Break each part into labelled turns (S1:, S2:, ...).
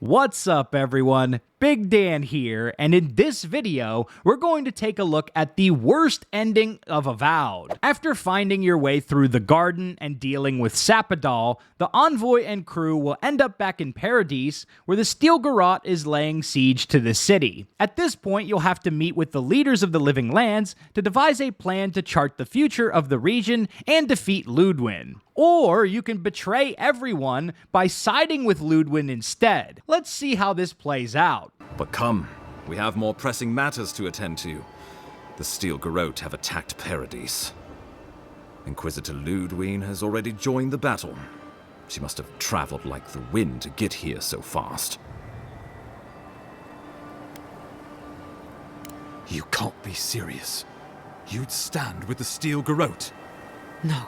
S1: What's up, everyone? Big Dan here, and in this video, we're going to take a look at the worst ending of Avowed. After finding your way through the garden and dealing with Sapadal, the Envoy and crew will end up back in Paradise, where the Steel Garrote is laying siege to the city. At this point, you'll have to meet with the leaders of the Living Lands to devise a plan to chart the future of the region and defeat Lodwyn. Or you can betray everyone by siding with Lodwyn instead. Let's see how this plays out.
S2: But come, we have more pressing matters to attend to. The Steel Garrote have attacked Paradise. Inquisitor Lodwyn has already joined the battle. She must have traveled like the wind to get here so fast.
S3: You can't be serious. You'd stand with the Steel Garrote?
S4: No.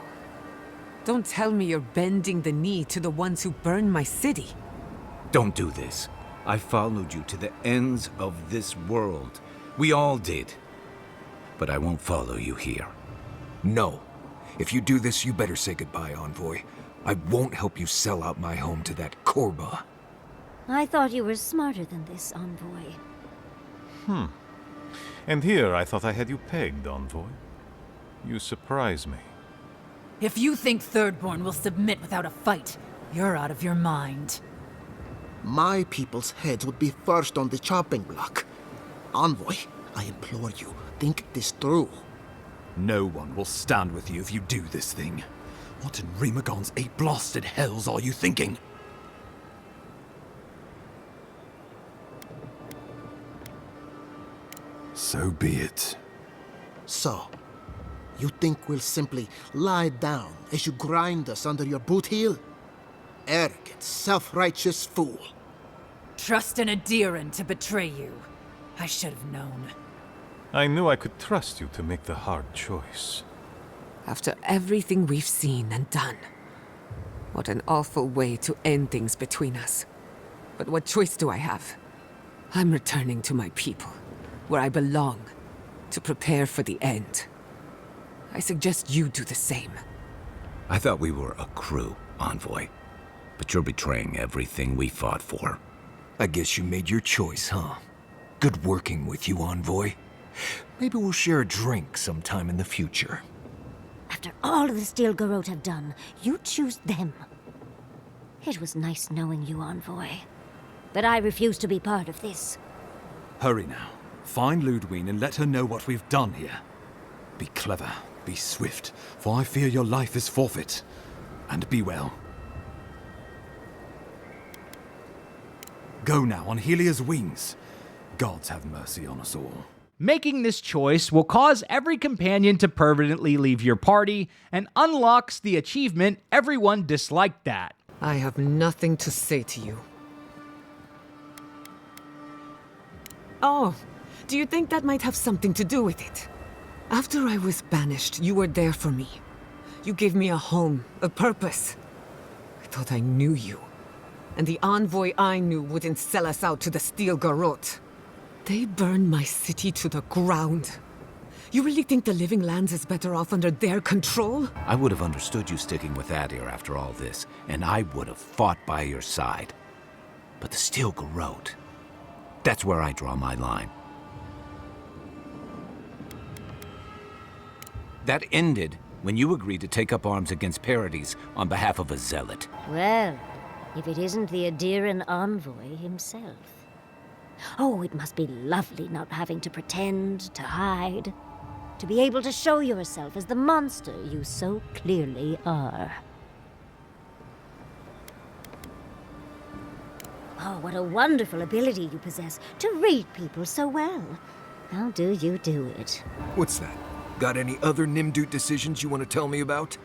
S4: Don't tell me you're bending the knee to the ones who burned my city.
S5: Don't do this. I followed you to the ends of this world. We all did. But I won't follow you here.
S6: No. If you do this, you better say goodbye, Envoy. I won't help you sell out my home to that Korba.
S7: I thought you were smarter than this, Envoy.
S8: And here I thought I had you pegged, Envoy. You surprise me.
S9: If you think Thirdborn will submit without a fight, you're out of your mind.
S10: My people's heads would be first on the chopping block. Envoy, I implore you, think this through.
S3: No one will stand with you if you do this thing. What in Remagon's eight blasted hells are you thinking? So be it.
S10: So, you think we'll simply lie down as you grind us under your boot heel? Arrogant, self-righteous fool.
S9: Trust in a Deerin to betray you. I should have known.
S8: I knew I could trust you to make the hard choice.
S4: After everything we've seen and done. What an awful way to end things between us. But what choice do I have? I'm returning to my people, where I belong, to prepare for the end. I suggest you do the same.
S5: I thought we were a crew, Envoy. But you're betraying everything we fought for.
S6: I guess you made your choice, huh? Good working with you, Envoy. Maybe we'll share a drink sometime in the future.
S7: After all the Steel Garrote have done, you choose them. It was nice knowing you, Envoy. But I refuse to be part of this.
S3: Hurry now. Find Lodwyn and let her know what we've done here. Be clever, be swift, for I fear your life is forfeit. And be well. Go now on Helia's wings. Gods have mercy on us all.
S1: Making this choice will cause every companion to permanently leave your party and unlocks the achievement Everyone Disliked That.
S4: I have nothing to say to you. Oh, do you think that might have something to do with it? After I was banished, you were there for me. You gave me a home, a purpose. I thought I knew you. And the Envoy I knew wouldn't sell us out to the Steel Garrote. They burned my city to the ground. You really think the Living Lands is better off under their control?
S5: I would have understood you sticking with Adir after all this, and I would have fought by your side. But the Steel Garrote, that's where I draw my line. That ended when you agreed to take up arms against Paradise on behalf of a zealot.
S7: Well, if it isn't the Adiran Envoy himself. Oh, it must be lovely not having to pretend, to hide. To be able to show yourself as the monster you so clearly are. Oh, what a wonderful ability you possess, to read people so well. How do you do it?
S6: What's that? Got any other Nimdut decisions you want to tell me about?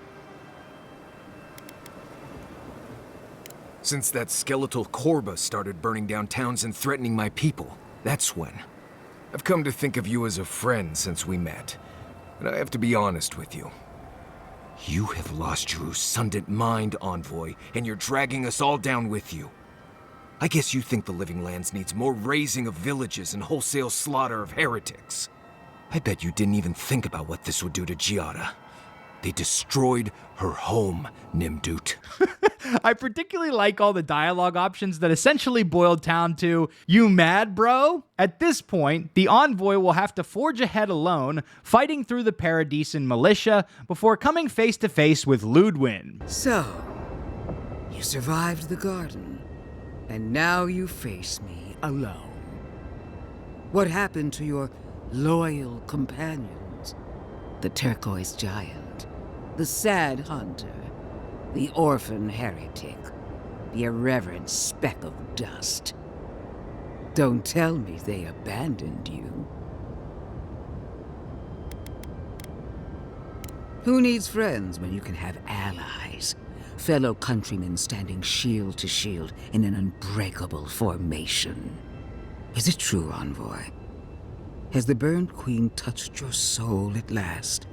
S6: Since that skeletal Korba started burning down towns and threatening my people, that's when. I've come to think of you as a friend since we met. And I have to be honest with you. You have lost your Usundant mind, Envoy, and you're dragging us all down with you. I guess you think the Living Lands needs more razing of villages and wholesale slaughter of heretics. I bet you didn't even think about what this would do to Giada. They destroyed her home, Nimdut.
S1: I particularly like all the dialogue options that essentially boiled down to, "You mad, bro?" At this point, the Envoy will have to forge ahead alone, fighting through the Paradisen militia before coming face to face with Lodwyn.
S11: So, you survived the garden, and now you face me alone. What happened to your loyal companions? The turquoise giant, the sad hunter, the orphan heretic, the irreverent speck of dust. Don't tell me they abandoned you. Who needs friends when you can have allies? Fellow countrymen standing shield to shield in an unbreakable formation. Is it true, Envoy? Has the Burned Queen touched your soul at last?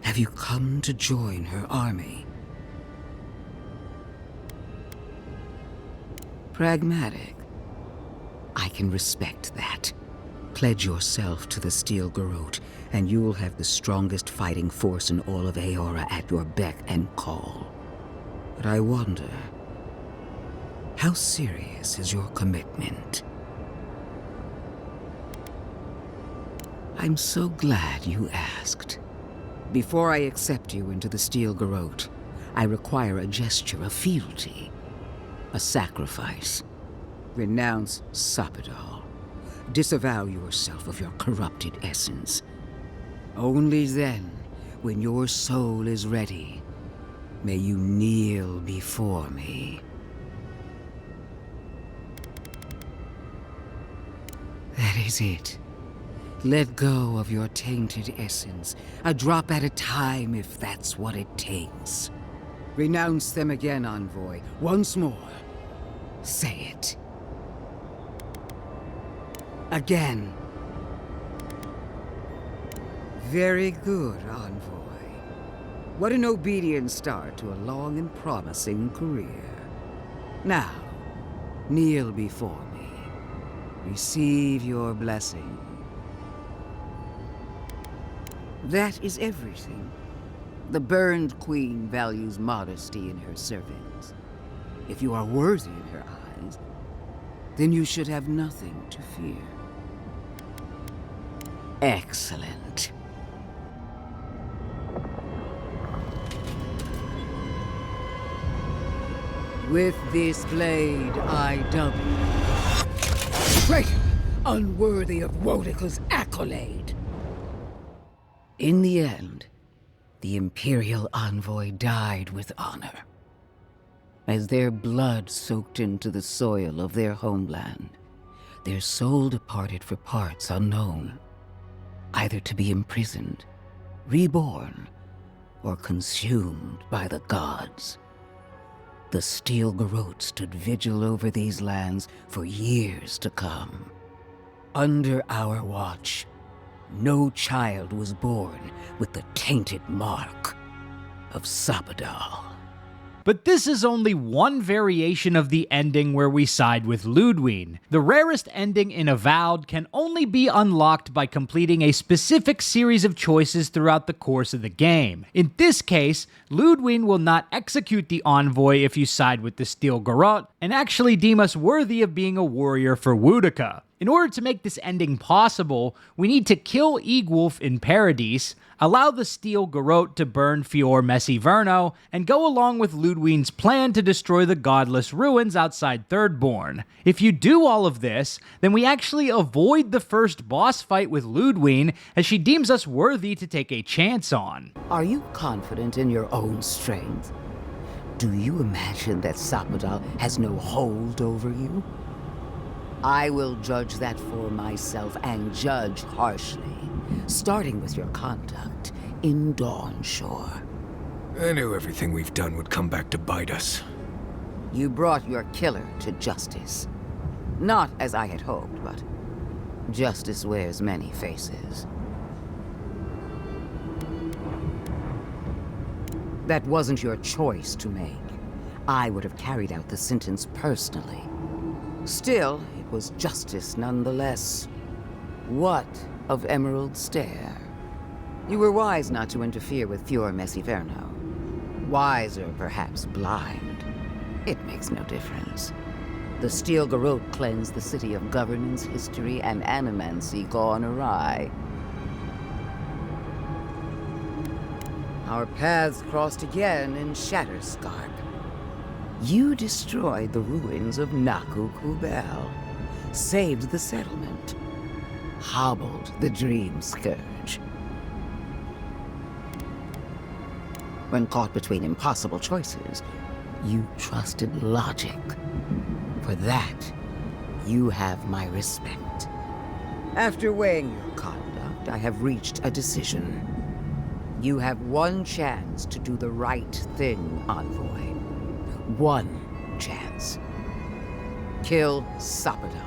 S11: Have you come to join her army? Pragmatic. I can respect that. Pledge yourself to the Steel Garrote, and you'll have the strongest fighting force in all of Eora at your beck and call. But I wonder, how serious is your commitment? I'm so glad you asked. Before I accept you into the Steel Garrote, I require a gesture of fealty. A sacrifice. Renounce Sapadal. Disavow yourself of your corrupted essence. Only then, when your soul is ready, may you kneel before me. That is it. Let go of your tainted essence, a drop at a time if that's what it takes. Renounce them again, Envoy, once more. Say it. Again. Very good, Envoy. What an obedient start to a long and promising career. Now, kneel before me. Receive your blessing. That is everything. The Burned Queen values modesty in her servants. If you are worthy in her eyes, then you should have nothing to fear. Excellent. With this blade, I dub you. Traitor! Unworthy of Wodika's accolade! In the end, the Imperial Envoy died with honor, as their blood soaked into the soil of their homeland. Their soul departed for parts unknown, either to be imprisoned, reborn, or consumed by the gods. The Steel Garrote stood vigil over these lands for years to come. Under our watch, no child was born with the tainted mark of Sapadal.
S1: But this is only one variation of the ending where we side with Lodwyn. The rarest ending in Avowed can only be unlocked by completing a specific series of choices throughout the course of the game. In this case, Lodwyn will not execute the Envoy if you side with the Steel Garrote, and actually deem us worthy of being a warrior for Wodika. In order to make this ending possible, we need to kill Ygwulf in Paradise, allow the Steel Garrote to burn Fior Iverno, and go along with Lodwyn's plan to destroy the godless ruins outside Thirdborn. If you do all of this, then we actually avoid the first boss fight with Lodwyn, as she deems us worthy to take a chance on.
S11: Are you confident in your own strength? Do you imagine that Sapadal has no hold over you? I will judge that for myself, and judge harshly, starting with your conduct in Dawnshore.
S6: I knew everything we've done would come back to bite us.
S11: You brought your killer to justice. Not as I had hoped, but justice wears many faces. That wasn't your choice to make. I would have carried out the sentence personally. Still, it was justice nonetheless. What of Emerald Stair? You were wise not to interfere with Fior Iverno. Wiser, perhaps blind. It makes no difference. The Steel Garrote cleansed the city of governance, history, and animancy gone awry. Our paths crossed again in Shatterscarp. You destroyed the ruins of Naku Kubel, saved the settlement, hobbled the Dream Scourge. When caught between impossible choices, you trusted logic. For that, you have my respect. After weighing your conduct, I have reached a decision. You have one chance to do the right thing, Envoy. One chance. Kill Sapadal,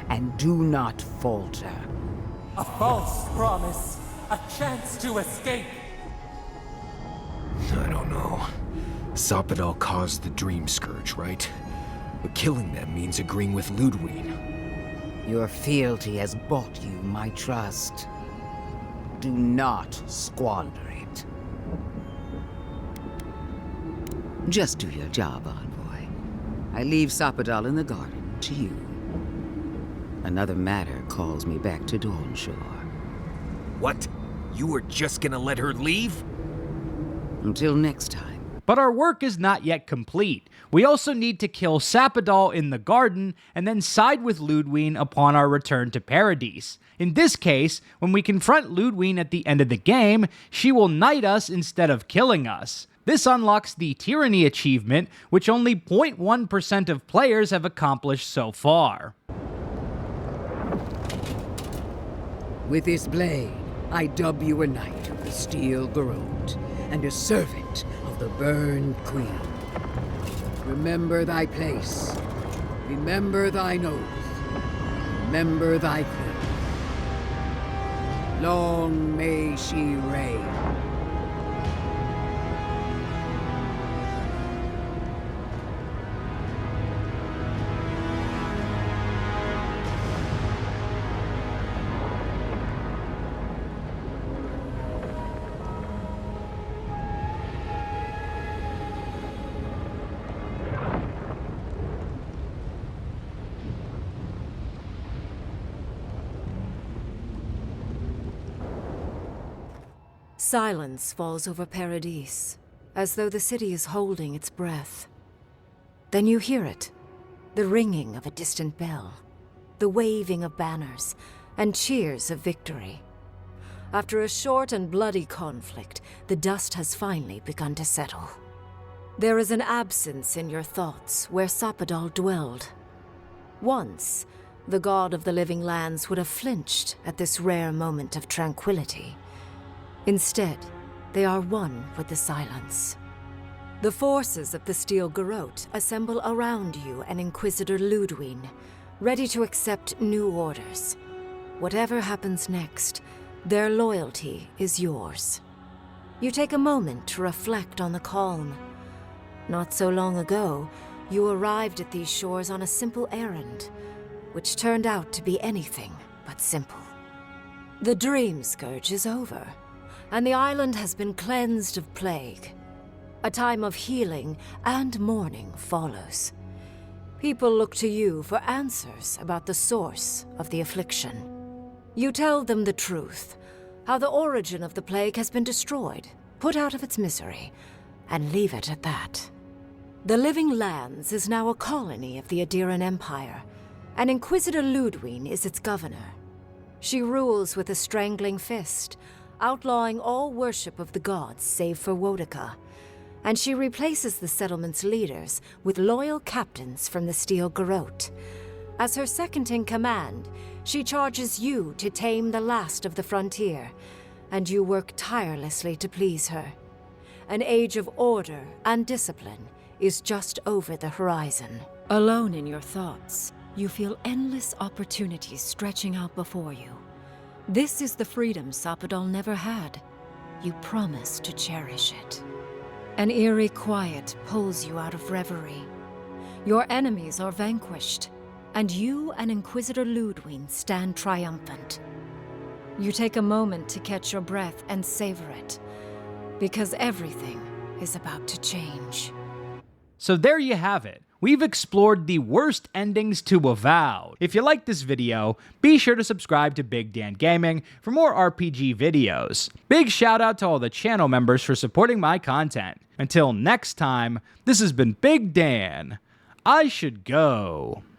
S11: and do not falter.
S12: A false promise. A chance to escape.
S6: I don't know. Sapadal caused the Dream Scourge, right? But killing them means agreeing with Lodwyn.
S11: Your fealty has bought you my trust. Do not squander it. Just do your job, Envoy. I leave Sapadal in the garden to you. Another matter calls me back to Dawnshore.
S6: What? You were just gonna let her leave?
S11: Until next time.
S1: But our work is not yet complete. We also need to kill Sapadal in the garden and then side with Lodwyn upon our return to Paradise. In this case, when we confront Lodwyn at the end of the game, she will knight us instead of killing us. This unlocks the Tyranny achievement, which only 0.1% of players have accomplished so far.
S11: With this blade, I dub you a knight of the Steel Garrote and a servant of the Burned Queen. Remember thy place. Remember thine oath. Remember thy queen. Long may she reign.
S13: Silence falls over Paradise, as though the city is holding its breath. Then you hear it, the ringing of a distant bell, the waving of banners, and cheers of victory. After a short and bloody conflict, the dust has finally begun to settle. There is an absence in your thoughts where Sapadal dwelled. Once, the god of the living lands would have flinched at this rare moment of tranquility. Instead, they are one with the silence. The forces of the Steel Garrote assemble around you and Inquisitor Lodwyn, ready to accept new orders. Whatever happens next, their loyalty is yours. You take a moment to reflect on the calm. Not so long ago, you arrived at these shores on a simple errand, which turned out to be anything but simple. The Dream Scourge is over, and the island has been cleansed of plague. A time of healing and mourning follows. People look to you for answers about the source of the affliction. You tell them the truth, how the origin of the plague has been destroyed, put out of its misery, and leave it at that. The Living Lands is now a colony of the Adiran Empire, and Inquisitor Lodwyn is its governor. She rules with a strangling fist, outlawing all worship of the gods save for Wodica, and she replaces the settlement's leaders with loyal captains from the Steel Garrote. As her second-in-command, she charges you to tame the last of the frontier, and you work tirelessly to please her. An age of order and discipline is just over the horizon. Alone in your thoughts, you feel endless opportunities stretching out before you. This is the freedom Sapadal never had. You promise to cherish it. An eerie quiet pulls you out of reverie. Your enemies are vanquished, and you and Inquisitor Lodwyn stand triumphant. You take a moment to catch your breath and savor it, because everything is about to change.
S1: So there you have it. We've explored the worst endings to Avowed. If you liked this video, be sure to subscribe to Big Dan Gaming for more RPG videos. Big shout out to all the channel members for supporting my content. Until next time, this has been Big Dan. I should go.